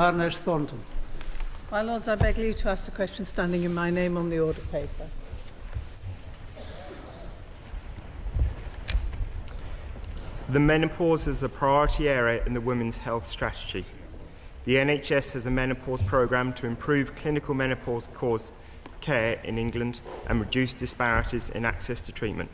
Ernest Thornton. My Lords, I beg leave to ask the question standing in my name on the order paper. The menopause is a priority area in the women's health strategy. The NHS has a menopause programme to improve clinical menopause cause care in England and reduce disparities in access to treatment.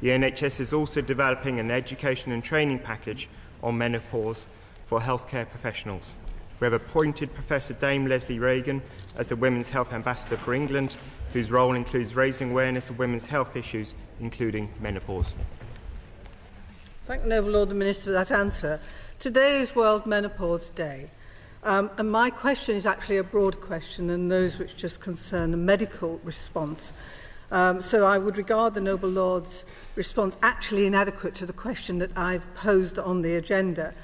The NHS is also developing an education and training package on menopause for healthcare professionals. We have appointed Professor Dame Leslie Reagan as the Women's Health Ambassador for England, whose role includes raising awareness of women's health issues, including menopause. Thank the Noble Lord the Minister for that answer. Today is World Menopause Day, and my question is actually a broad question than those which just concern the medical response. So I would regard the Noble Lord's response actually inadequate to the question that I've posed on the agenda.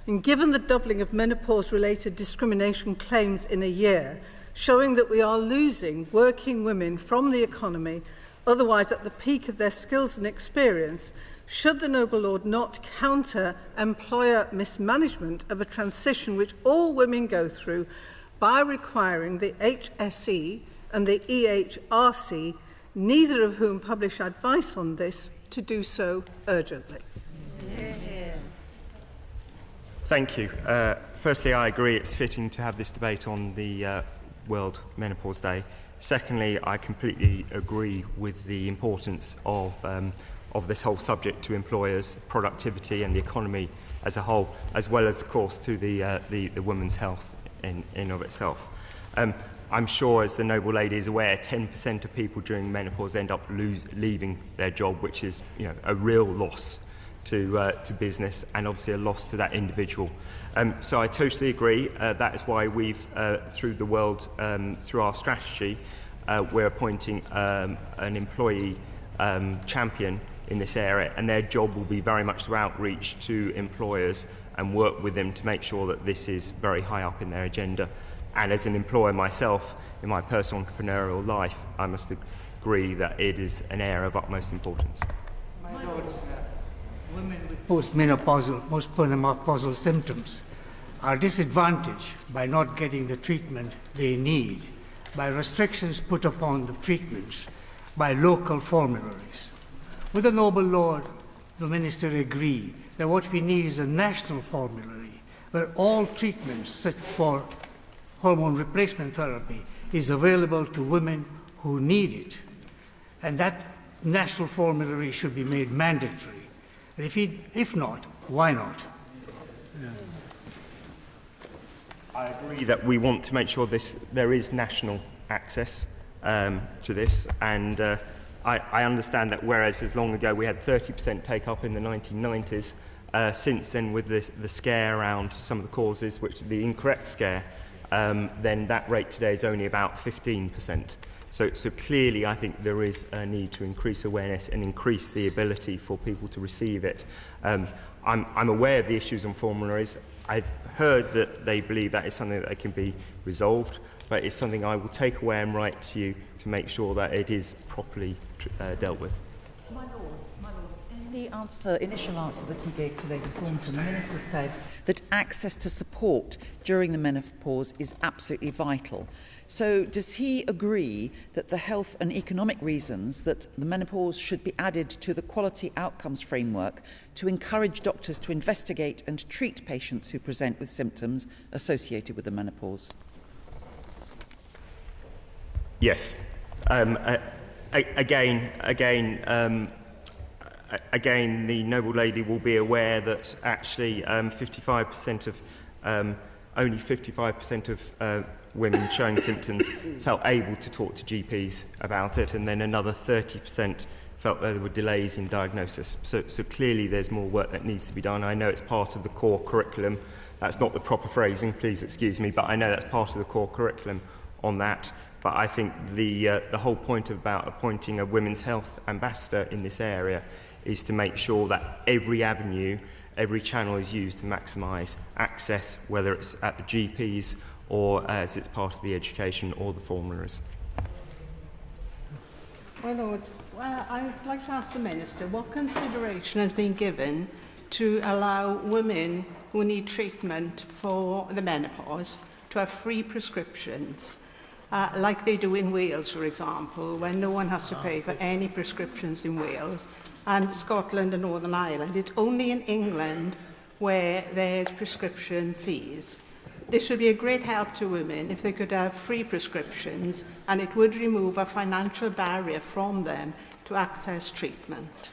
And given the doubling of menopause-related discrimination claims in a year, showing that we are losing working women from the economy, otherwise at the peak of their skills and experience, should the Noble Lord not counter employer mismanagement of a transition which all women go through by requiring the HSE and the EHRC, neither of whom publish advice on this, to do so urgently? Thank you. Firstly, I agree it's fitting to have this debate on the World Menopause Day. Secondly, I completely agree with the importance of this whole subject to employers, productivity and the economy as a whole, as well as, of course, to the women's health in of itself. I'm sure, as the Noble Lady is aware, 10% of people during menopause end up leaving their job, which is, a real loss to business and obviously a loss to that individual. So I totally agree. That is why we've, through the world, through our strategy, we're appointing an employee champion in this area, and their job will be very much to outreach to employers and work with them to make sure that this is very high up in their agenda. And as an employer myself, in my personal entrepreneurial life, I must agree that it is an area of utmost importance. My Lords, women with postmenopausal symptoms are disadvantaged by not getting the treatment they need, by restrictions put upon the treatments, by local formularies. Would the Noble Lord, the Minister, agree that what we need is a national formulary where all treatments for hormone replacement therapy is available to women who need it, and that national formulary should be made mandatory? If not, why not? I agree that we want to make sure there is national access to this, and I understand that whereas as long ago we had 30% take-up in the 1990s, since then with the scare around some of the causes, which the incorrect scare, then that rate today is only about 15%. So clearly I think there is a need to increase awareness and increase the ability for people to receive it. I'm aware of the issues on formularies. I've heard that they believe that is something that can be resolved, but it's something I will take away and write to you to make sure that it is properly dealt with. My Lords, in the initial answer that he gave to Lady Thornton, the Minister said that access to support during the menopause is absolutely vital. So does he agree that the health and economic reasons that the menopause should be added to the quality outcomes framework to encourage doctors to investigate and treat patients who present with symptoms associated with the menopause? Yes. Again, the Noble Lady will be aware that actually only 55% of women showing symptoms felt able to talk to GPs about it, and then another 30% felt there were delays in diagnosis. So clearly there's more work that needs to be done. I know it's part of the core curriculum. That's not the proper phrasing, please excuse me, but I know that's part of the core curriculum on that. But I think the whole point about appointing a women's health ambassador in this area is to make sure that every avenue, every channel is used to maximise access, whether it's at the GPs or as it's part of the education or the formularies. My Lords, I would like to ask the Minister what consideration has been given to allow women who need treatment for the menopause to have free prescriptions, like they do in Wales, for example, where no one has to pay for any prescriptions in Wales, and Scotland and Northern Ireland. It's only in England where there's prescription fees. This would be a great help to women if they could have free prescriptions, and it would remove a financial barrier from them to access treatment.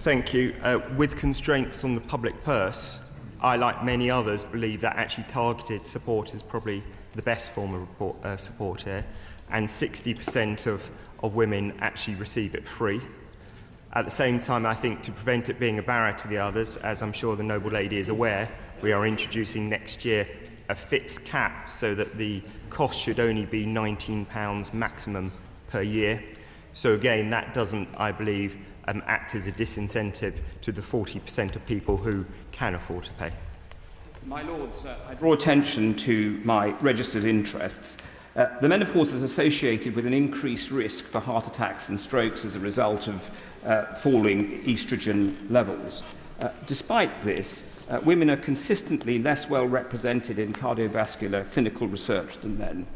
Thank you. With constraints on the public purse, I, like many others, believe that actually targeted support is probably the best form of support here, and 60% of women actually receive it free. At the same time, I think to prevent it being a barrier to the others, as I'm sure the noble lady is aware, we are introducing next year a fixed cap so that the cost should only be £19 maximum per year. So again, that doesn't, I believe, act as a disincentive to the 40% of people who can afford to pay. My Lords, I draw attention to my registered interests. The menopause is associated with an increased risk for heart attacks and strokes as a result of falling estrogen levels. Despite this, women are consistently less well represented in cardiovascular clinical research than men.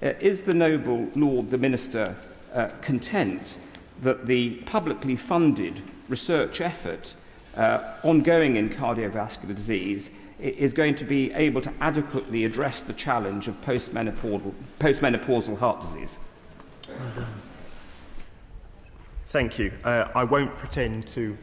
Is the noble Lord the Minister content that the publicly funded research effort ongoing in cardiovascular disease is going to be able to adequately address the challenge of postmenopausal heart disease? Thank you. I won't pretend to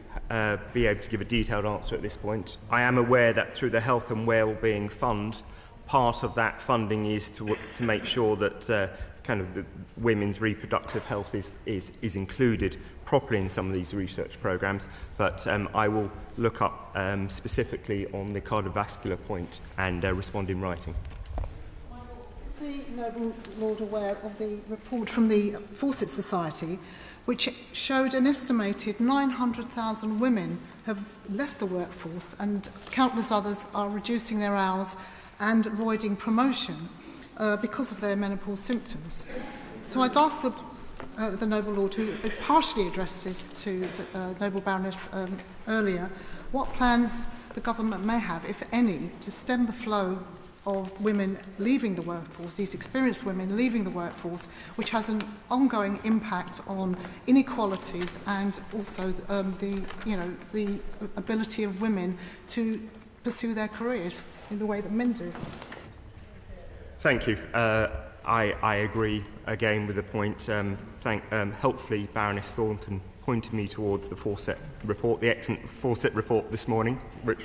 be able to give a detailed answer at this point. I am aware that through the Health and Wellbeing Fund, part of that funding is to make sure that kind of the women's reproductive health is included properly in some of these research programs, but I will look up specifically on the cardiovascular point and respond in writing. Is the noble Lord aware of the report from the Fawcett Society, which showed an estimated 900,000 women have left the workforce and countless others are reducing their hours and avoiding promotion because of their menopause symptoms? So I'd ask the noble Lord, who partially addressed this to the noble Baroness earlier, what plans the government may have, if any, to stem the flow of women leaving the workforce, these experienced women leaving the workforce, which has an ongoing impact on inequalities and also the ability of women to pursue their careers in the way that men do. Thank you. I agree again with the point. Helpfully, Baroness Thornton pointed me towards the Fawcett report, the excellent Fawcett report this morning,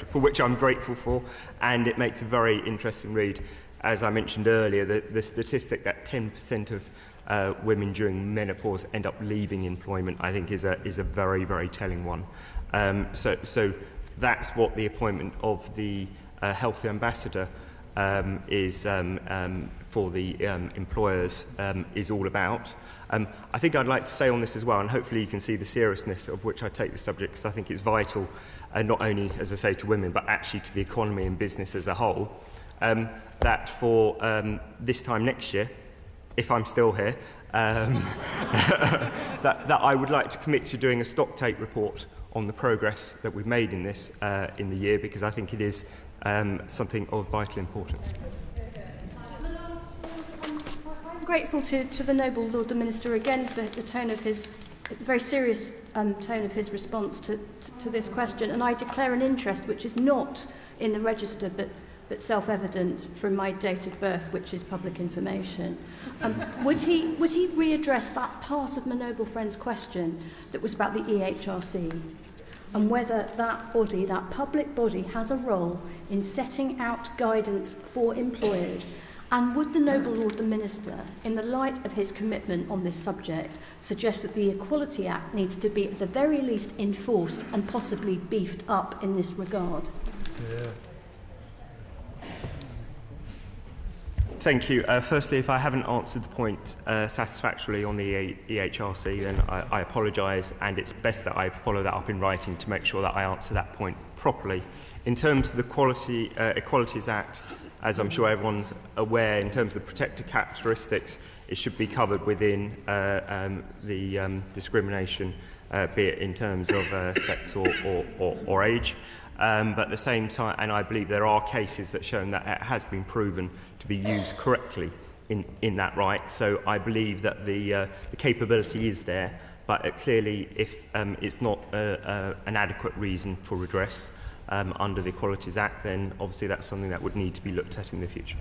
for which I'm grateful for, and it makes a very interesting read. As I mentioned earlier, the statistic that 10% of women during menopause end up leaving employment, I think, is a very, very telling one. So that's what the appointment of the Healthy Ambassador is for the employers is all about. I think I'd like to say on this as well, and hopefully you can see the seriousness of which I take the subject, because I think it's vital, not only, as I say, to women, but actually to the economy and business as a whole, that for this time next year, if I'm still here, that I would like to commit to doing a stock-take report on the progress that we've made in this in the year, because I think it is something of vital importance. I'm grateful to the noble Lord the Minister again for the tone of his very serious tone of his response to this question, and I declare an interest which is not in the register but self-evident from my date of birth, which is public information. Would he readdress that part of my noble friend's question that was about the EHRC, and whether that body, that public body, has a role in setting out guidance for employers? And would the noble Lord the Minister, in the light of his commitment on this subject, suggest that the Equality Act needs to be at the very least enforced and possibly beefed up in this regard? Thank you. Firstly, if I haven't answered the point satisfactorily on the EHRC, then I apologise, and it's best that I follow that up in writing to make sure that I answer that point properly. In terms of the Equalities Act, as I'm sure everyone's aware, in terms of the protected characteristics, it should be covered within the discrimination be it in terms of sex or age. But at the same time, and I believe there are cases that show that it has been proven to be used correctly in that right. So I believe that the capability is there, but clearly if it's not an adequate reason for redress under the Equalities Act, then obviously that's something that would need to be looked at in the future.